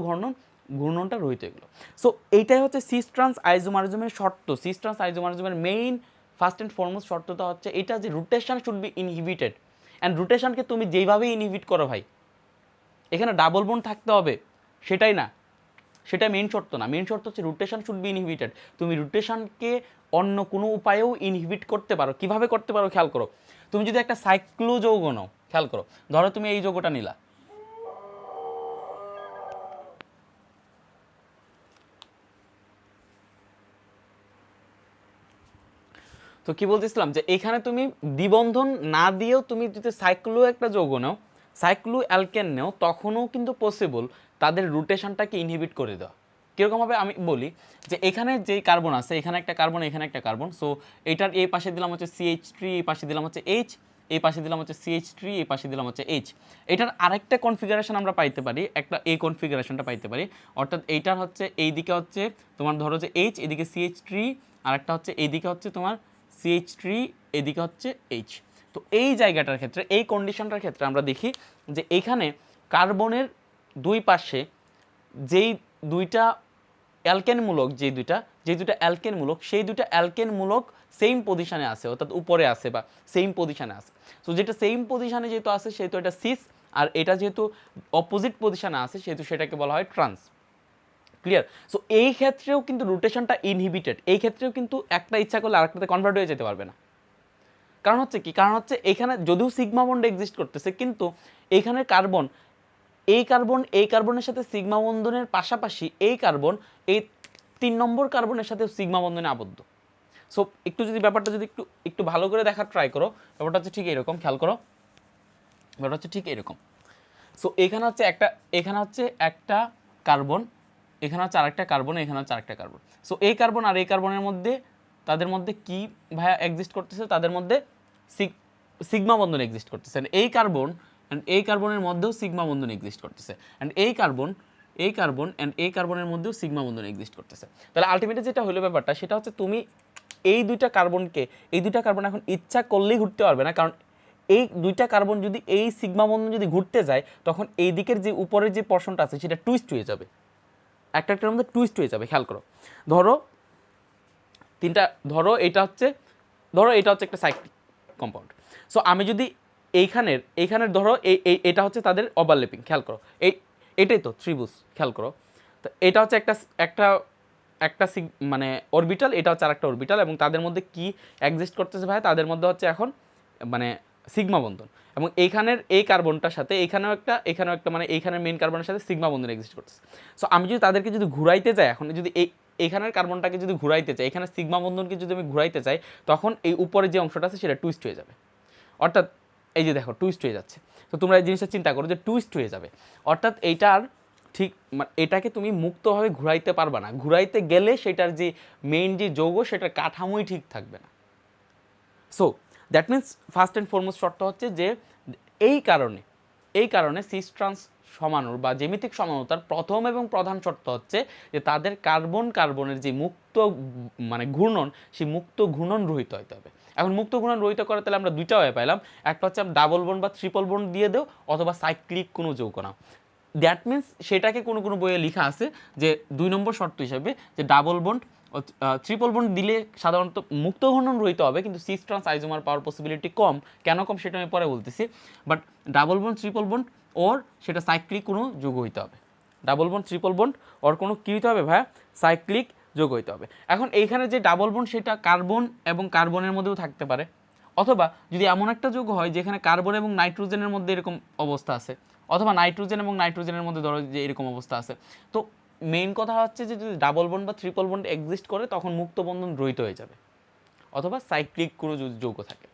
Speaker 1: ঘূর্ণনটা রহিত হয়ে গেল। সো এইটাই হচ্ছে সিস ট্রান্স আইজোমারিজমের শর্ত। সিস ট্রান্স আইজোমারিজমের মেইন ফার্স্ট অ্যান্ড ফরমোস্ট শর্তটা হচ্ছে এটা যে rotation should be inhibited, and রোটেশনকে তুমি যেইভাবেই ইনহিবিট করো ভাই, এখানে ডাবল বন্ড থাকতে হবে সেটাই না, সেটা মেইন শর্ত না। মেইন শর্ত হচ্ছে রোটেশন শুড বি ইনহিবিটেড। তুমি রোটেশনকে অন্য কোনো উপায়েও ইনহিবিট করতে পারো। কিভাবে করতে পারো খেয়াল করো। তুমি যদি একটা সাইক্লো যৌগ নাও, খেয়াল করো, ধরো তুমি এই যৌগটা নিলা, তো কি বলতেছিলাম যে এখানে তুমি দ্বিবন্ধন না দিয়েও তুমি যদি সাইক্লো একটা যৌগ নাও, সাইক্লো অ্যালকেন নাও, তখনও কিন্তু পসিবল তাদের রোটেশনটাকে ইনহিবিট করে দেওয়া। কীরকমভাবে আমি বলি যে এখানে যেই কার্বন আছে, এখানে একটা কার্বন, এখানে একটা কার্বন, সো এটার এই পাশে দিলাম হচ্ছে CH3, এই পাশে দিলাম হচ্ছে H, এই পাশে দিলাম হচ্ছে CH3, এই পাশে দিলাম হচ্ছে H। এটার আরেকটা কনফিগারেশন আমরা পাইতে পারি, একটা এই কনফিগারেশনটা পাইতে পারি, অর্থাৎ এইটার হচ্ছে এইদিকে হচ্ছে তোমার ধরো যে H, এদিকে CH3, আরেকটা হচ্ছে এইদিকে হচ্ছে তোমার CH3, এদিকে হচ্ছে H। তো এই জায়গাটার ক্ষেত্রে, এই কন্ডিশনটার ক্ষেত্রে আমরা দেখি যে এখানে কার্বনের দুই পাশে যেই দুইটা অ্যালকেনমূলক, যে দুইটা অ্যালকেনমূলক, সেই দুইটা অ্যালকেনমূলক সেম পজিশনে আছে, অর্থাৎ উপরে আছে বা সেম পজিশনে আছে। সো যেটা সেম পজিশনে যেহেতু আছে সেহেতু এটা সিস, আর এটা যেহেতু অপোজিট পজিশনে আছে সেহেতু সেটাকে বলা হয় ট্রান্স। ক্লিয়ার? সো এই ক্ষেত্রেও কিন্তু রোটেশনটা ইনহিবিটেড, এই ক্ষেত্রেও কিন্তু একটা ইচ্ছা করলে আরেকটাতে কনভার্ট হয়ে যেতে পারবে না। কারণ হচ্ছে কি, কারণ হচ্ছে এখানে যদিও সিগমা বন্ড এক্সিস্ট করতেছে, কিন্তু এইখানে কার্বন, এই কার্বনের সাথে সিগমা বন্ধনের পাশাপাশি এই কার্বন এই 3 নম্বর কার্বনের সাথে সিগমা বন্ধনে আবদ্ধ। সো একটু যদি ব্যাপারটা যদি একটু একটু ভালো করে দেখার ট্রাই করো, ব্যাপারটা হচ্ছে ঠিক এরকম, খেয়াল করো, ব্যাপারটা হচ্ছে ঠিক এরকম। সো এখানে হচ্ছে একটা কার্বন, এখানে হচ্ছে আরেকটা কার্বন, এখানে হচ্ছে আরেকটা কার্বন। সো এই কার্বন আর এই কার্বনের মধ্যে, তাদের মধ্যে কি ভাইয়া এক্সিস্ট করতেছে, তাদের মধ্যে সিগমা বন্ধন এক্সিস্ট করতেছে। এই কার্বন অ্যান্ড এই কার্বনের মধ্যেও সিগমা বন্ধন এক্সিস্ট করতেছে, অ্যান্ড এই কার্বন অ্যান্ড এই কার্বনের মধ্যেও সিগমা বন্ধন এক্সিস্ট করতেছে। তাহলে আলটিমেটলি যেটা হলো ব্যাপারটা, সেটা হচ্ছে তুমি এই দুইটা কার্বন এখন ইচ্ছা করলেই ঘুরতে পারবে না, কারণ এই দুইটা কার্বন যদি এই সিগমা বন্ধন যদি ঘুরতে যায়, তখন এই দিকের যে উপরের যে পোরশনটা আছে সেটা টুইস্ট হয়ে যাবে, একটার মধ্যে টুইস্ট হয়ে যাবে। খেয়াল করো, ধরো এটা হচ্ছে একটা সাইক্লিক কম্পাউন্ড। সো আমি যদি এইখানের ধরো এটা হচ্ছে তাদের ওভারল্যাপিং, খেয়াল করো, এটাই তো ত্রিভুজ, খেয়াল করো। তো এটা হচ্ছে একটা মানে অরবিটাল, এটা হচ্ছে আরেকটা অরবিটাল, এবং তাদের মধ্যে কি এক্সিস্ট করতেছে ভাই, তাদের মধ্যে হচ্ছে এখন মানে সিগমা বন্ধন, এবং এইখানের এই কার্বনটার সাথে এখানেও একটা মানে এইখানের মেইন কার্বনের সাথে সিগমা বন্ধন এক্সিস্ট করতেছে। সো আমি যদি তাদেরকে যদি ঘুরাইতে যাই, এখন যদি এইখানের কার্বনটাকে যদি ঘুরাইতে চাই, এখানে সিগমা বন্ধনকে যদি আমি ঘুরাইতে চাই, তখন এই উপরে যে অংশটা আছে সেটা টুইস্ট হয়ে যাবে, অর্থাৎ এই যে দেখো টুইস্ট হয়ে যাচ্ছে। তো তোমরা এই জিনিসটা চিন্তা করো যে টুইস্ট হয়ে যাবে, অর্থাৎ এইটার ঠিক এটাকে তুমি মুক্তভাবে ঘুরাইতে পারবা না, ঘুরাইতে গেলে সেটার যে মেইন যে যৌগ সেটার কাঠামোই ঠিক থাকবে না। So that means first and foremost শর্ত হচ্ছে যে এই কারণে সিস ট্রান্স সমানুর বা জ্যামিতিক সমানতার প্রথম এবং প্রধান শর্ত হচ্ছে যে তাদের কার্বনের যে মুক্ত মানে ঘূর্ণন, সেই মুক্ত ঘূর্ণন রহিত হতে হবে। এখন মুক্ত ঘূর্ণন রহিত করে তাহলে আমরা দুইটা ওয়ে পাইলাম, একটা হচ্ছে ডাবল বন্ড বা ট্রিপল বন্ড দিয়ে দেও, অথবা সাইক্লিক কোনো যৌগ নাও। দ্যাট মিন্স সেটাকে কোনো বইয়ে লেখা আছে যে 2 নম্বর শর্ত হিসেবে যে ডাবল বন্ড ট্রিপল বন্ড দিলে সাধারণত মুক্ত ঘূর্ণন রহিত হবে, কিন্তু সিস ট্রান্স আইসোমার পাওয়ার পসিবিলিটি কম। কেন কম সেটা আমি পরে বলতেছি, but double bond triple bond or সেটা সাইক্লিক কোনো যোগ হইতে হবে, double bond triple bond or কোনো কী হইতে হবে ভাইয়া, সাইক্লিক যোগ হইতে হবে। এখন এইখানে যে ডাবল বন্ড সেটা কার্বন এবং কার্বনের মধ্যেও থাকতে পারে, অথবা যদি এমন একটা যোগ হয় যেখানে কার্বন এবং নাইট্রোজেনের মধ্যে এরকম অবস্থা আছে, অথবা নাইট্রোজেন এবং নাইট্রোজেনের মধ্যে ধরো যে এরকম অবস্থা আছে। তো মেইন কথা হচ্ছে যে যদি ডাবল বন্ড বা ট্রিপল বন্ড এক্সিস্ট করে, তখন মুক্ত বন্ধন রহিত হয়ে যাবে, অথবা সাইক্লিক কোনো যৌগ থাকে,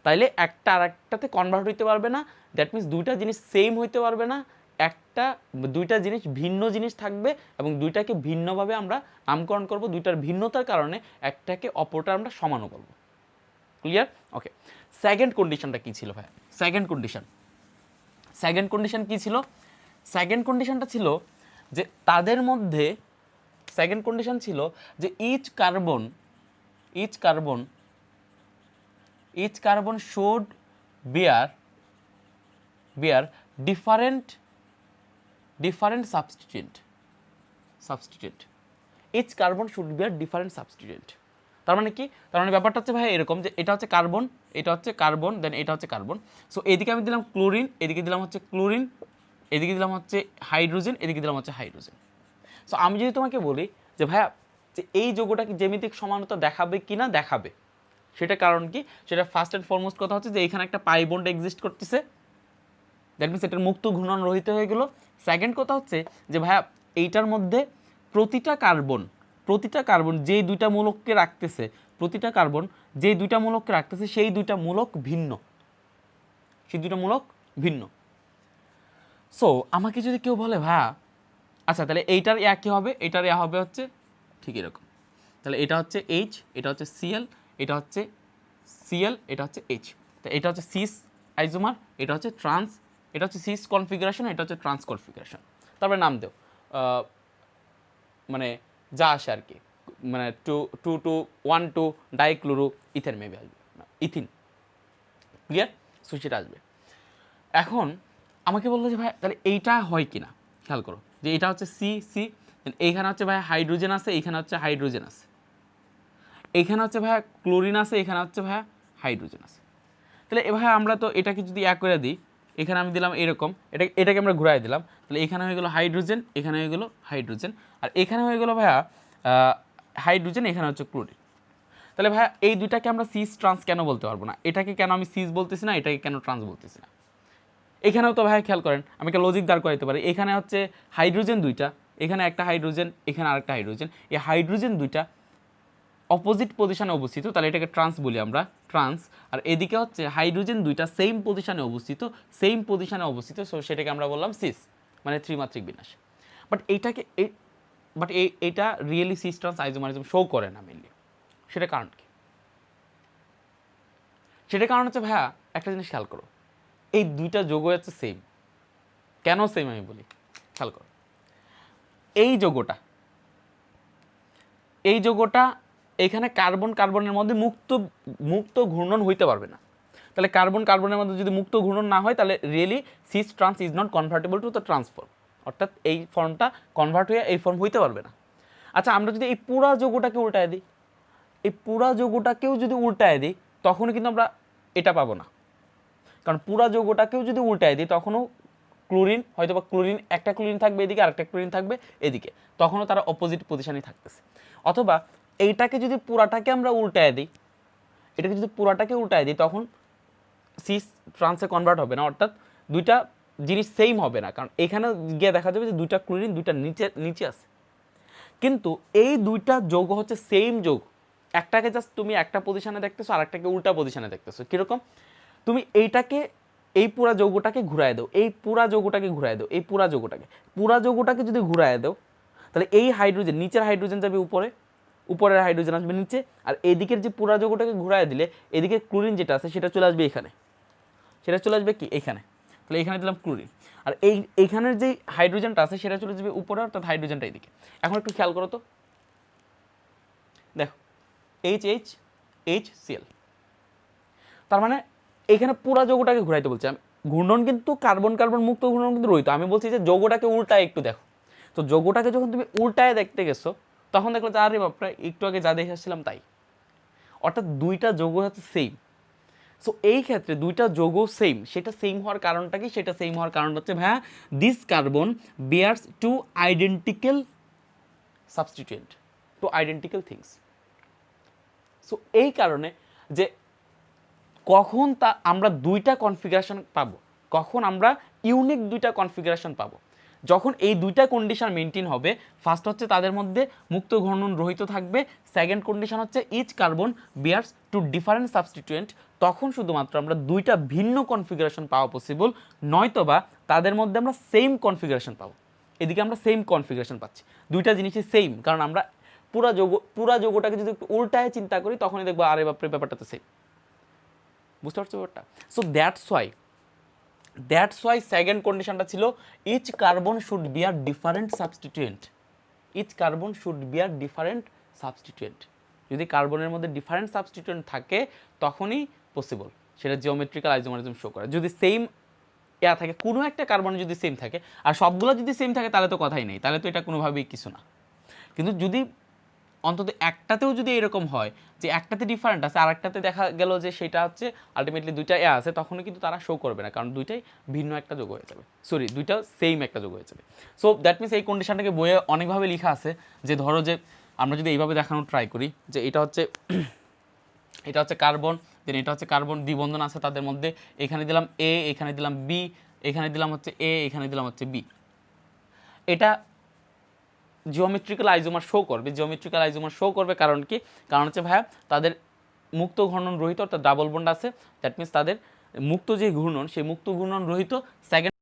Speaker 1: তাইলে একটা আর একটাতে কনভার্ট হইতে পারবে না। দ্যাট মিনস দুইটা জিনিস সেম হইতে পারবে না, দুইটা জিনিস ভিন্ন জিনিস থাকবে, এবং দুইটাকে ভিন্নভাবে আমরা নামকরণ করব, দুইটার ভিন্নতার কারণে একটাকে অপরটা আমরা সমানও করবো। ক্লিয়ার? ওকে। সেকেন্ড কন্ডিশনটা কি ছিল ভাই? সেকেন্ড কন্ডিশন কি ছিল? সেকেন্ড কন্ডিশনটা ছিল যে তাদের মধ্যে সেকেন্ড কন্ডিশন ছিল যে each carbon should bear different substituent. Each carbon should bear different substituent. তার মানে কি? তার মানে ব্যাপারটা হচ্ছে ভাই এরকম যে এটা হচ্ছে কার্বন, দেন এটা হচ্ছে কার্বন। সো এদিকে আমি দিলাম ক্লোরিন, এদিকে দিলাম হচ্ছে ক্লোরিন, এদিকে দিলাম হচ্ছে হাইড্রোজেন, এদিকে দিলাম হচ্ছে হাইড্রোজেন। সো আমি যদি তোমাকে বলি যে ভাইয়া যে এই যৌগটা কি জ্যামিতিক সমানতা দেখাবে কি না, দেখাবে। সেটা কারণ কি? সেটা ফার্স্ট অ্যান্ড ফরমোস্ট কথা হচ্ছে যে এখানে একটা পাই বন্ড এক্সিস্ট করতেছে, দ্যাট মিনস এটার মুক্ত ঘূর্ণন রহিত হয়ে গেল। সেকেন্ড কথা হচ্ছে যে ভাইয়া এইটার মধ্যে প্রতিটা কার্বন যেই দুইটা মূলককে রাখতেছে, সেই দুইটা মূলক ভিন্ন। সো আমাকে যদি কেউ বলে ভাইয়া আচ্ছা তাহলে এইটার কি হবে, এটার হবে হচ্ছে ঠিক এরকম, তাহলে এটা হচ্ছে এইচ, এটা হচ্ছে সিএল, এটা হচ্ছে এইচ, তো এটা হচ্ছে সিস আইসোমার, এটা হচ্ছে সিস কনফিগারেশন, এটা হচ্ছে ট্রান্স কনফিগারেশন। তারপরে নাম দেও মানে যা আসে আর কি, মানে 1 2 ডাইক্লোরো ইথেন মেবি আসবে, ইথিন। ক্লিয়ার? সুইচটা আসবে। এখন আমাকে বললো যে ভাই তাহলে এইটা হয় কিনা, খেয়াল করো যে এটা হচ্ছে সি, এইখানে হচ্ছে ভাই হাইড্রোজেন আছে, এইখানে হচ্ছে হাইড্রোজেন আছে, এইখানে হচ্ছে ভাইয়া ক্লোরিন আছে, এখানে হচ্ছে ভাইয়া হাইড্রোজেন আছে। তাহলে ভাই আমরা তো এটাকে যদি এক করে দিই, এখানে আমি দিলাম এরকম, এটাকে আমরা ঘুরাই দিলাম, তাহলে এখানে হয়ে গেলো হাইড্রোজেন, এখানে হয়ে গেলো হাইড্রোজেন, আর এখানে হয়ে গেলো ভাইয়া হাইড্রোজেন, এখানে হচ্ছে ক্লোরিন। তাহলে ভাইয়া এই দুইটাকে আমরা সিস ট্রান্স কেন বলতে পারবো না? এটাকে কেন আমি সিস বলতেছি না, এটাকে কেন ট্রান্স বলতেছি না? এখানেও তো ভাইয়া খেয়াল করেন, আমি একটা লজিক দাঁড় করাইতে পারি। এখানে হচ্ছে হাইড্রোজেন দুইটা, এখানে একটা হাইড্রোজেন, এখানে আরেকটা হাইড্রোজেন। এই হাইড্রোজেন দুইটা অপোজিট পজিশনে অবস্থিত, তাহলে এটাকে ট্রান্স বলি আমরা, ট্রান্স। আর এদিকে হচ্ছে হাইড্রোজেন দুইটা সেম পজিশনে অবস্থিত, সো সেটাকে আমরা বললাম সিস, মানে ত্রিমাত্রিক বিন্যাস। বাট এইটাকে এইটা really cis trans isomerism show করে না মেনলি। সেটা কারণ কি? সেটা কারণ হচ্ছে ভাইয়া একটা জিনিস খেয়াল করো, এই দুইটা যৌগ হচ্ছে সেম। কেন সেম আমি বলি, খেয়াল করো। এই যৌগটা এখানে কার্বন কার্বনের মধ্যে মুক্ত ঘূর্ণন হইতে পারবে না। তাহলে কার্বন কার্বনের মধ্যে যদি মুক্ত ঘূর্ণন না হয়, তাহলে really cis trans is not convertible to the trans form, অর্থাৎ এই ফর্মটা কনভার্ট হয়ে এই ফর্ম হইতে পারবে না। আচ্ছা, আমরা যদি এই পুরা যৌগটাকে উল্টায় দিই, তখনও কিন্তু আমরা এটা পাবো না। কারণ পুরা যৌগটাকেও যদি উল্টায় দিই, তখনও ক্লোরিন, হয়তো বা একটা ক্লোরিন থাকবে এদিকে, আরেকটা ক্লোরিন থাকবে এদিকে, তখনও তারা অপোজিট পজিশনে থাকতেছে। অথবা এইটাকে যদি পুরাটাকে আমরা উল্টায় দিই, তখন সিস ট্রান্সে কনভার্ট হবে না, অর্থাৎ দুইটা জিনিস সেম হবে না। কারণ এখানে গিয়ে দেখা যাবে যে দুইটা ক্লোরিন দুইটা নিচে আছে, কিন্তু এই দুইটা যৌগ হচ্ছে সেম যৌগ। একটাকে জাস্ট তুমি একটা পজিশনে দেখতেছো, আর একটাকে উল্টা পজিশনে দেখতেছো। কিরকম? তুমি এই পুরা যৌগটাকে ঘুরায় দাও, পুরা যৌগটাকে যদি ঘুরায় দাও, তাহলে এই হাইড্রোজেন, নিচের হাইড্রোজেন যাবে উপরে, উপরের হাইড্রোজেন আসবে নিচে, আর এদিকের যে পুরা যৌগটাকে ঘুরায় দিলে এদিকে ক্লোরিন যেটা আছে সেটা চলে আসবে এখানে, কি এখানে। তাহলে এখানে দিলাম ক্লোরিন, আর এইখানের যে হাইড্রোজেনটা আছে সেটা চলে যাবে উপরে, অর্থাৎ হাইড্রোজেনটা এদিকে। এখন একটু খেয়াল করো তো, দেখো HCl, তার মানে এখানে পুরা যৌগটাকে ঘুরাইতে বলছি আমি। ঘূর্ণন কিন্তু কার্বন কার্বন মুক্ত ঘূর্ণন কিন্তু রহিত। আমি বলছি যে যৌগটাকে উল্টায় একটু দেখো। তো যৌগটাকে যখন তুমি উল্টায় দেখতে গেছো, তখন দেখলো যে আরে বাপরে, একটু আগে যা দেখে আসছিলাম তাই। অর্থাৎ দুইটা যৌগ হচ্ছে সেম। সো এই ক্ষেত্রে দুইটা যৌগ সেম, সেটা সেম হওয়ার কারণটা কি? সেটা সেম হওয়ার কারণ হচ্ছে ভাইয়া, this carbon bears two identical substituent, two identical things. So এই কারণে যে কখন আমরা দুইটা কনফিগারেশন পাবো, কখন আমরা ইউনিক দুইটা কনফিগারেশন পাবো, যখন এই দুইটা কন্ডিশন মেনটেন হবে। ফার্স্ট হচ্ছে তাদের মধ্যে মুক্ত ঘূর্ণন রহিত থাকবে, সেকেন্ড কন্ডিশন হচ্ছে each carbon bears two different substituent. তখন শুধুমাত্র আমরা দুইটা ভিন্ন কনফিগারেশন পাওয়া পসিবল, নয়তোবা তাদের মধ্যে আমরা সেম কনফিগারেশন পাবো। এদিকে আমরা সেম কনফিগারেশন পাচ্ছি, দুইটা জিনিসই সেম। কারণ আমরা পুরা যৌগটাকে যদি একটু উল্টায় চিন্তা করি, তখনই দেখবো আরে বাপরে, ব্যাপারটা তো সেম। বুঝতে পারছো ব্যাপারটা? সো দ্যাটস ওয়াই সেকেন্ড কন্ডিশনটা ছিল each carbon should be a different substituent. যদি কার্বনের মধ্যে ডিফারেন্ট সাবস্টিটিউয়েন্ট থাকে, তখনই পসিবল সেটা জিওমেট্রিক্যাল আইসোমারিজম শো করে। যদি সেম থাকে, কোনো একটা কার্বন যদি সেম থাকে, আর সবগুলো যদি সেম থাকে, তাহলে তো কথাই নেই, তাহলে তো এটা কোনোভাবেই কিছু না। কিন্তু যদি অন্তত একটাতেও যদি এরকম হয় যে একটাতে ডিফারেন্ট আছে, আর একটাতে দেখা গেল যে সেটা হচ্ছে আলটিমেটলি দুইটা আছে, তখনও কিন্তু তারা শো করবে না, কারণ দুইটাই ভিন্ন একটা যোগ হয়ে যাবে, দুইটা সেম একটা যোগ হয়ে যাবে। সো দ্যাট মিনস এই কন্ডিশনটাকে বইয়ে অনেকভাবে লেখা আছে, যে ধরো যে আমরা যদি এইভাবে দেখানোর ট্রাই করি যে এটা হচ্ছে কার্বন, দেন এটা হচ্ছে কার্বন, দ্বিবন্ধন আছে তাদের মধ্যে, এখানে দিলাম এ, এখানে দিলাম বি, এখানে দিলাম হচ্ছে এ, এখানে দিলাম হচ্ছে বি। এটা জিওমেট্রিক্যাল আইসোমার শো করবে। কারণ কি? কারণ হচ্ছে ভাইয়া তাদের মুক্ত ঘূর্ণন রহিত, অর্থাৎ ডাবল বন্ড আছে। দ্যাট মিনস তাদের মুক্ত যে ঘূর্ণন, সেই মুক্ত ঘূর্ণন রহিত সেকেন্ড